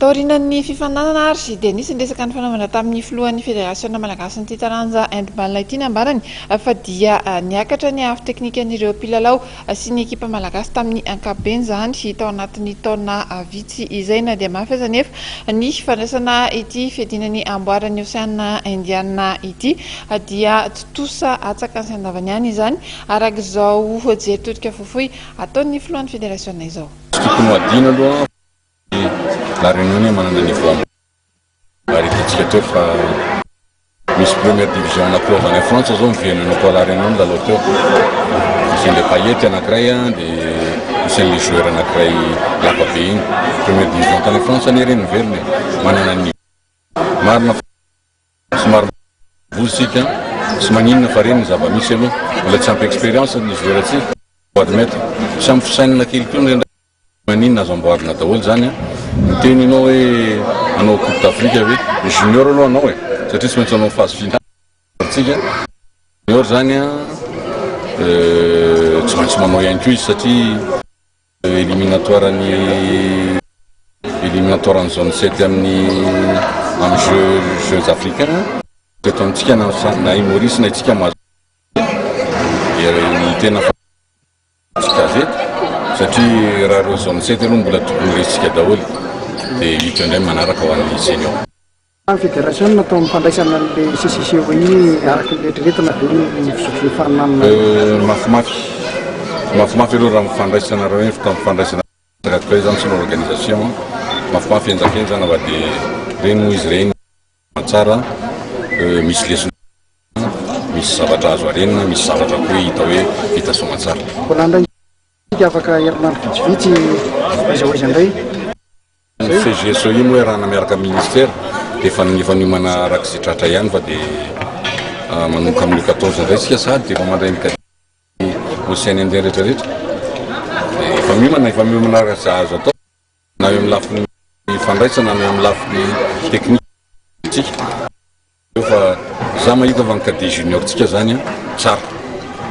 Taorian'ny fifananana ary dia nisy resaka ny fanaovana tamin'ny filohan'ny Fédération Malagasy ny taranja handball ity nambarany fa dia niakatra ny afo teknikan'ireo mpilalao sy ny ekipa malagasy tamin'ny ankapobeny zany tao anatin'ny taona vitsy izay na dia mafy aza nefa ny fandraisana ity fiadina ny amboaran'ny Oceana Indiana ity dia totosa atsaka ny sandavany ihany izany araka izao jery todika fofoy ataon'ny filohan'ny fédération izao. La Réunion manana niveau arrêtitsika teo fa misy première division anakireo avy any France zao mivenona koa La Réunion lalao teo misy an'le paillety anankiray dia misy an'le joueur anankiray lapa be iny première division tany France any reny miverina manana ny marina somary vozitsika sy maninona fa reny zava-misy aloha mbola tsy ampy expérience ny joueur atsika admettre samy fisainana kelikely maninona azo amboarina daholo zany miteninao hoe anao coupe d'Afrique hoe junior aloha anao satria tsy maintsy anao phase finale tsika junior zany tsy maintsy manao ihany koa izy satria éliminatoire ny zone 7 amin'ny jeux africains teto amitsika na Maurice na itsika mahazo ny tena tsika zety satria raha reo zone 7 aloha mbola tokony resitsika daholo dia hito indray manaraka ho an'ny senior. Fédération natao mifandraisana le CCC iny araka letreretina dia fisotro faranana mafimafy aloha raha mifandraisana raha hoe mifandraisana koa zany sy l'organisation mafimafy enjakenjana fa dia reny moa izy reny matsara misy lesona misy zavatra azo arenina misy zavatra koa hita hoe hita somatsara. Afaka herinandro vitsivitsy aiza indray CGSO iny hoe raha namiaraka ministère dia efa niomana araka izay tratra ihany fa dia manomboka amin'ny 14 indray tsika sady dia efa mandray mikady Oceana Indiana rehetrarehetra dia efa miomana araka izay azo atao na eo amin'ny lafiny fandraisana na eo amin'ny lafiny teknika tsika fa za mahita fa ny cadet junior tsika zany tsara.